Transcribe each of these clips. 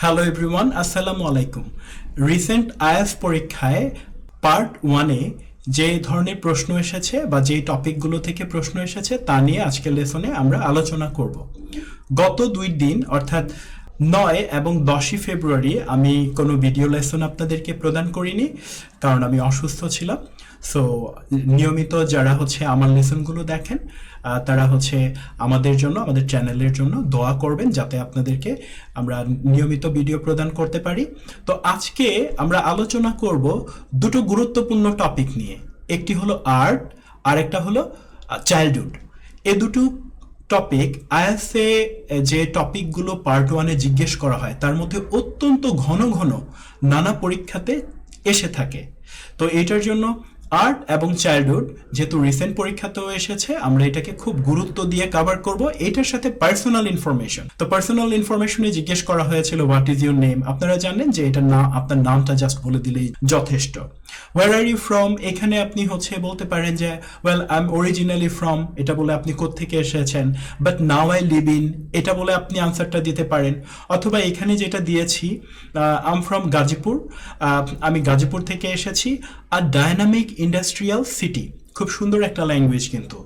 Hello everyone, আসসালামু আলাইকুম। Recent IELTS পরীক্ষায় পার্ট ওয়ানে যে ধরনের প্রশ্ন এসেছে বা যেই টপিকগুলো থেকে প্রশ্ন এসেছে তা নিয়ে আজকের লেসনে আমরা আলোচনা করব। গত 2 দিন অর্থাৎ 9 এবং 10ই ফেব্রুয়ারি আমি কোনো ভিডিও লেসন আপনাদেরকে প্রদান করিনি, কারণ আমি অসুস্থ ছিলাম। সো নিয়মিত যারা আমার লেসনগুলো দেখেন তারা আমাদের জন্য, আমাদের চ্যানেলের জন্য দোয়া করবেন যাতে আপনাদেরকে আমরা নিয়মিত ভিডিও প্রদান করতে পারি। তো আজকে আমরা আলোচনা করব দুটো গুরুত্বপূর্ণ টপিক নিয়ে। একটি হলো আর্ট আর একটা হলো চাইল্ডহুড। এই দুটো টপিক আইএলটিএসে যে টপিকগুলো পার্ট ওয়ানে জিজ্ঞেস করা হয় তার মধ্যে অত্যন্ত ঘন ঘন নানা পরীক্ষাতে এসে থাকে। তো এটার জন্য আর্ট এবং চাইল্ডহুড যেহেতু রিসেন্ট পরীক্ষাতেও এসেছে, আমরা এটাকে খুব গুরুত্ব দিয়ে কভার করব। এটার সাথে পার্সোনাল ইনফরমেশন, তো পার্সোনাল ইনফরমেশনে জিজ্ঞেস করা হয়েছিল হোয়াট ইজ ইউর নেম। আপনারা জানেন যে এটা না, আপনার নামটা জাস্ট বলে দিলেই যথেষ্ট। ওয়ার আর ইউ ফ্রম, এখানে আপনি বলতে পারেন যে well I am originally from, এটা বলে আপনি কোত্থেকে এসেছেন। But now I live in, এটা বলে আপনি আনসারটা দিতে পারেন। অথবা এখানে যেটা দিয়েছি আই এম ফ্রম গাজীপুর, আমি গাজীপুর থেকে এসেছি। আর ডায়নামিক ইন্ডাস্ট্রিয়াল সিটি, খুব সুন্দর একটা ল্যাঙ্গুয়েজ, কিন্তু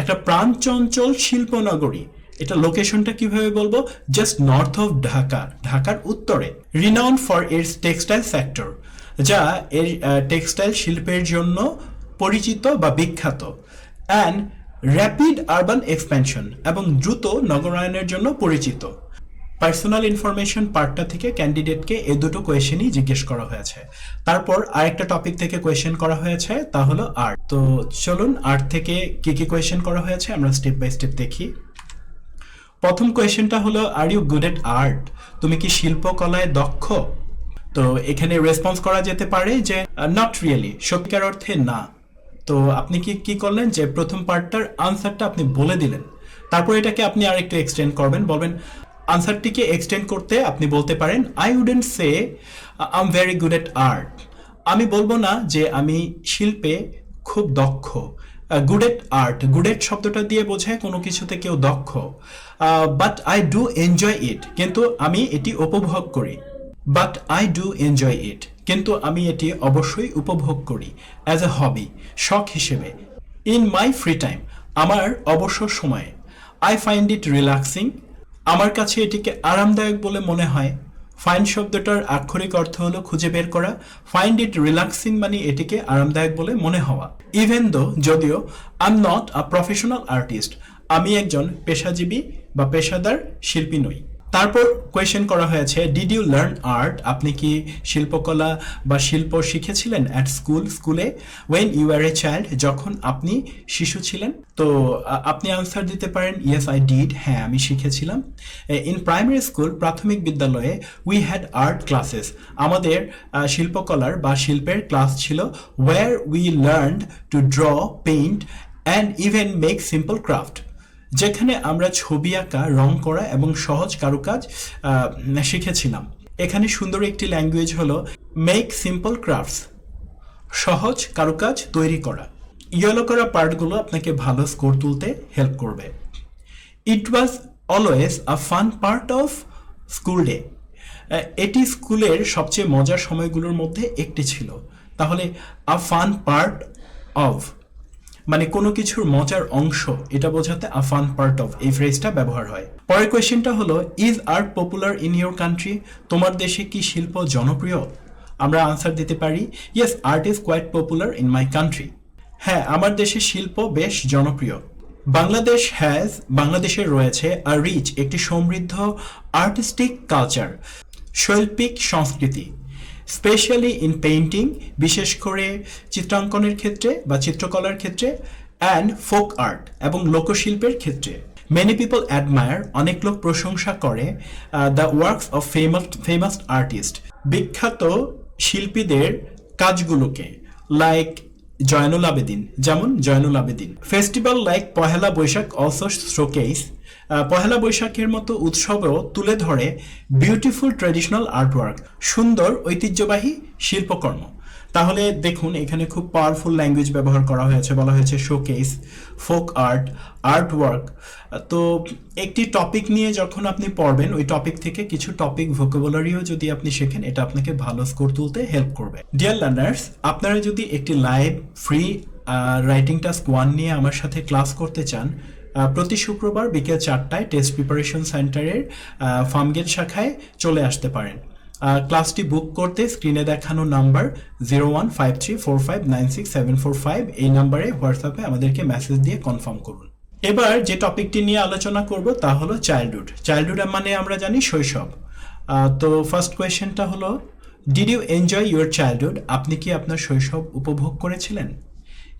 একটা প্রাণচঞ্চল শিল্পনগরী। এটা লোকেশনটা কিভাবে বলবো, জাস্ট নর্থ অফ ঢাকা, ঢাকার উত্তরে। Renowned for its textile sector, যা এর টেক্সটাইল শিল্পের জন্য পরিচিত বা বিখ্যাত। অ্যান্ড র্যাপিড আরবান এক্সপ্যানশন, এবং দ্রুত নগরায়নের জন্য পরিচিত। পার্সোনাল ইনফরমেশন পার্টটা থেকে ক্যান্ডিডেটকে এই দুটো কোয়েশ্চেনই জিজ্ঞেস করা হয়েছে। তারপর আরেকটা টপিক থেকে কোয়েশ্চেন করা হয়েছে, তা হলো আর্ট। তো চলুন আর্ট থেকে কি কি কোয়েশ্চেন করা হয়েছে আমরা স্টেপ বাই স্টেপ দেখি। প্রথম কোয়েশ্চেনটা হলো are you good at art, তুমি কি শিল্পকলায় দক্ষ? তো এখানে রেসপন্স করা যেতে পারে যে নট রিয়েলি, সত্যিকার অর্থে না। তো আপনি কি করলেন যে প্রথম পার্টটার আনসারটা আপনি বলে দিলেন, তারপর এটাকে আপনি আরেকটু এক্সটেন্ড করবেন, বলবেন আনসারটিকে এক্সটেন্ড করতে আপনি বলতে পারেন I wouldn't say I am very good at art, আমি বলবো না যে আমি শিল্পে খুব দক্ষ। Good at art, good at শব্দটা দিয়ে বোঝায় কোনো কিছুতে কেউ দক্ষ। But I do enjoy it, কিন্তু আমি এটি উপভোগ করি। But I do enjoy it, কিন্তু আমি এটি অবশ্যই উপভোগ করি অ্যাজ এ হবি, শখ হিসেবে। ইন মাই ফ্রি টাইম, আমার অবসর সময়ে। আই ফাইন্ড ইট রিল্যাক্সিং, আমার কাছে এটিকে আরামদায়ক বলে মনে হয়। ফাইন্ড শব্দটার আক্ষরিক অর্থ হলো খুঁজে বের করা। ফাইন্ড ইট রিল্যাক্সিং মানে এটিকে আরামদায়ক বলে মনে হওয়া। ইভেন দো, যদিও, I am not a professional artist, আমি একজন পেশাজীবী বা পেশাদার শিল্পী নই। তারপর কোয়েশ্চেন করা হয়েছে ডিড ইউ লার্ন আর্ট, আপনি কি শিল্পকলা বা শিল্প শিখেছিলেন অ্যাট স্কুলে when you are a child, যখন আপনি শিশু ছিলেন? তো আপনি আনসার দিতে পারেন ইয়েস আই ডিড, হ্যাঁ আমি শিখেছিলাম। ইন প্রাইমারি স্কুল, প্রাথমিক বিদ্যালয়ে উই হ্যাড আর্ট ক্লাসেস, আমাদের শিল্পকলার বা শিল্পের ক্লাস ছিল। Where we learned to draw, paint and even make simple craft, যেখানে আমরা ছবি আঁকা, রং করা এবং সহজ কারুকাজ শিখেছিলাম। এখানে সুন্দর একটি ল্যাঙ্গুয়েজ হলো মেক সিম্পল ক্রাফটস, সহজ কারুকাজ তৈরি করা। ইয়েলো করা পার্টগুলো আপনাকে ভালো স্কোর তুলতে হেল্প করবে। It was always a fun part of school day, এটি স্কুলের সবচেয়ে মজার সময়গুলোর মধ্যে একটি ছিল। তাহলে আ ফান পার্ট অফ মানে কোনো কিছুর মজার অংশ, এটা বোঝাতে আ ফান পার্ট অফ এই ফ্রেজটা ব্যবহার হয়। পরের কোয়েশ্চেনটা হলো is art popular in your country, তোমার দেশে কি শিল্প জনপ্রিয়? আমরা আনসার দিতে পারি yes art is quite popular in my country, হ্যাঁ আমার দেশে শিল্প বেশ জনপ্রিয়। বাংলাদেশের রয়েছে আর রিচ, একটি সমৃদ্ধ আর্টিস্টিক কালচার, শৈল্পিক সংস্কৃতি। স্পেশালি ইন পেইন্টিং, বিশেষ করে চিত্রাঙ্কনের ক্ষেত্রে বা চিত্রকলার ক্ষেত্রে। অ্যান্ড ফোক আর্ট, এবং লোকশিল্পের ক্ষেত্রে। মেনি পিপল অ্যাডমায়ার, অনেক লোক প্রশংসা করে the works of famous artist, বিখ্যাত শিল্পীদের কাজগুলোকে। লাইক জয়নুল আবেদিন, যেমন Zainul Abedin. Festival like Pohela Boishakh also showcase, পহেলা বৈশাখের মতো উৎসবেও তুলে ধরে বিউটিফুল ট্র্যাডিশনাল আর্টওয়ার্ক, সুন্দর ঐতিহ্যবাহী শিল্পকর্ম। তাহলে দেখুন এখানে খুব পাওয়ারফুল ল্যাঙ্গুয়েজ ব্যবহার করা হয়েছে, বলা হয়েছে showcase, folk art, art work. তো একটি টপিক নিয়ে যখন আপনি পড়বেন ওই টপিক থেকে কিছু টপিক ভোকাবুলারিও যদি আপনি শেখেন এটা আপনাকে ভালো স্কোর তুলতে হেল্প করবে। ডিয়ার লার্নার্স, আপনারা যদি একটি লাইভ ফ্রি রাইটিং টাস্ক 1 নিয়ে আমার সাথে ক্লাস করতে চান, প্রতি শুক্রবার বিকেল 4টায় টেস্ট প্রিপারেশন সেন্টারের ফার্মগেট শাখায় চলে আসতে পারেন। ক্লাসটি বুক করতে স্ক্রিনে দেখানো নাম্বার 0153459675 এই নাম্বারে হোয়াটসঅ্যাপে আমাদেরকে মেসেজ দিয়ে কনফার্ম করুন। এবার যে টপিকটি নিয়ে আলোচনা করব তা হলো চাইল্ডহুড। চাইল্ডহুড মানে আমরা জানি শৈশব। তো ফার্স্ট কোয়েশ্চেনটা হলো, did you enjoy your childhood? আপনি কি আপনার শৈশব উপভোগ করেছিলেন?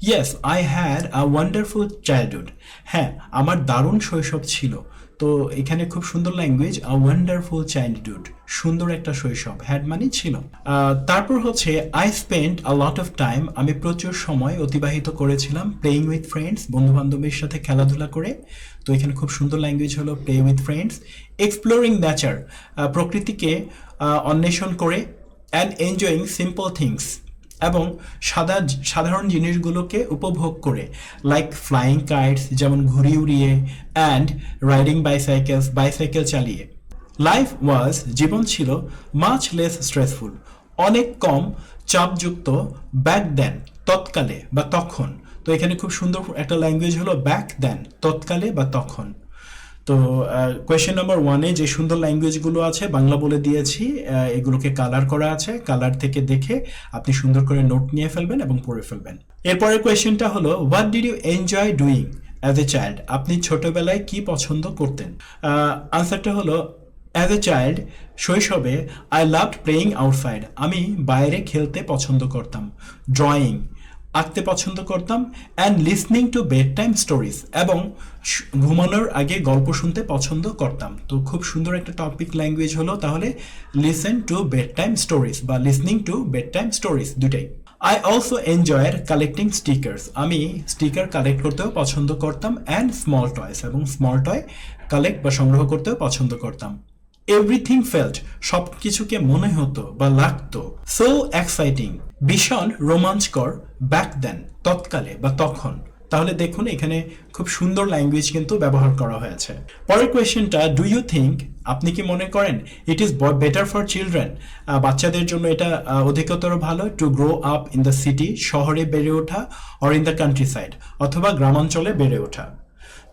Yes, I had a wonderful childhood. হ্যাঁ, আমার দারুণ শৈশব ছিল। তো এখানে খুব সুন্দর ল্যাঙ্গুয়েজ, আ ওয়ান্ডারফুল চাইল্ডহুড, সুন্দর একটা শৈশব, হ্যাড মানে ছিল। তারপর হচ্ছে I spend a lot of time, আমি প্রচুর সময় অতিবাহিত করেছিলাম প্লেইং উইথ ফ্রেন্ডস, বন্ধু বান্ধবের সাথে খেলাধুলা করে। তো এখানে খুব সুন্দর ল্যাঙ্গুয়েজ হলো play with friends. Exploring nature, প্রকৃতিকে অন্বেষণ করে। অ্যান্ড এনজয়িং সিম্পল থিংস, এবং সাধারণ জিনিসগুলোকে উপভোগ করে, লাইক ফ্লাইং কাইটস, যেমন ঘুড়ি উড়িয়ে, অ্যান্ড রাইডিং বাইসাইকেলস, বাইসাইকেল চালিয়ে। লাইফ ওয়াজ, জীবন ছিল, মাচ লেস স্ট্রেসফুল, অনেক কম চাপযুক্ত, ব্যাক দেন, তৎকালে বা তখন। তো এখানে খুব সুন্দর একটা ল্যাঙ্গুয়েজ হলো ব্যাক দেন, তৎকালে বা তখন। তো কোয়েশ্চেন নাম্বার 1-এ যে সুন্দর ল্যাঙ্গুয়েজগুলো আছে বাংলা বলে দিয়েছি, এগুলোকে কালার করা আছে, কালার থেকে দেখে আপনি সুন্দর করে নোট নিয়ে ফেলবেন এবং পড়ে ফেলবেন। এরপরের কোয়েশ্চেনটা হলো, what did you enjoy doing as a child? আপনি ছোটবেলায় কি পছন্দ করতেন? আনসারটা হলো, অ্যাজ এ চাইল্ড, শৈশবে, আই লাভড প্লেয়িং আউটসাইড, আমি বাইরে খেলতে পছন্দ করতাম, ড্রয়িং, আঁকতে পছন্দ করতাম, and listening to bedtime stories, এবং ঘুমানোর আগে গল্প শুনতে পছন্দ করতাম। তো খুব সুন্দর একটা টপিক ল্যাঙ্গুয়েজ হলো তাহলে listen to bedtime stories বা listening to bedtime stories, দুটাই। I also enjoyed collecting stickers, আমি স্টিকার কালেক্ট করতেও পছন্দ করতাম, অ্যান্ড স্মল টয়স, এবং স্মল টয় কালেক্ট বা সংগ্রহ করতেও পছন্দ করতাম। এভরিথিং ফেল্ট, সব কিছুকে মনে হতো বা লাগতো, সো এক্সাইটিং, ভীষণ রোমাঞ্চকর, ব্যাক দেন, তৎকালে বা তখন। তাহলে দেখুন এখানে খুব সুন্দর ল্যাঙ্গুয়েজ কিন্তু ব্যবহার করা হয়েছে। পরের কোয়েশ্চেনটা, ডু ইউ থিঙ্ক, আপনি কি মনে করেন, it is better for children, বাচ্চাদের জন্য এটা অধিকতর ভালো, to grow up in the city, শহরে বেড়ে ওঠা, or in the country side, অথবা গ্রামাঞ্চলে বেড়ে ওঠা?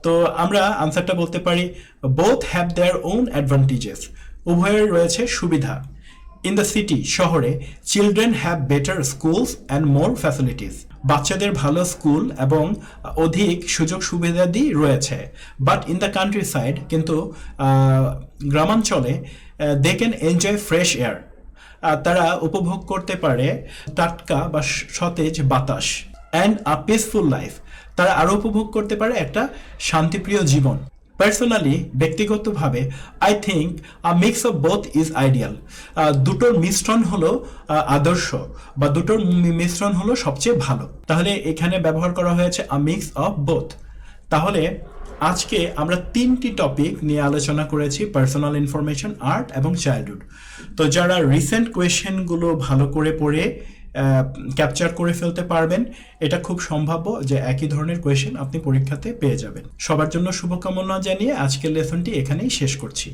তো আমরা আনসারটা বলতে পারি, both have their own advantages, উভয়ের রয়েছে সুবিধা। ইন দ্য সিটি, শহরে, children have better schools and more facilities, বাচ্চাদের ভালো স্কুল এবং অধিক সুযোগ সুবিধাদি রয়েছে। But in the country side, কিন্তু গ্রামাঞ্চলে, they can enjoy fresh air, তারা উপভোগ করতে পারে টাটকা বা সতেজ বাতাস, অ্যান্ড আ পিসফুল লাইফ, তারা আরও উপভোগ করতে পারে একটা শান্তিপ্রিয় জীবন। পার্সোনালি, ব্যক্তিগতভাবে, I think a mix of both is ideal, দুটোর মিশ্রণ হলো আদর্শ, বা দুটোর মিশ্রণ হলো সবচেয়ে ভালো। তাহলে এখানে ব্যবহার করা হয়েছে আ মিক্স অফ বোথ। তাহলে আজকে আমরা 3টি টপিক নিয়ে আলোচনা করেছি, পার্সোনাল ইনফরমেশন, আর্ট এবং চাইল্ডহুড। তো যারা রিসেন্ট কোয়েশ্চেনগুলো ভালো করে পড়ে ক্যাপচার করে ফেলতে পারবেন, এটা খুব সম্ভাব্য যে একই ধরনের কোয়েশ্চেন আপনি পরীক্ষাতে পেয়ে যাবেন। সবার জন্য শুভকামনা জানিয়ে আজকের লেসনটি এখানেই শেষ করছি।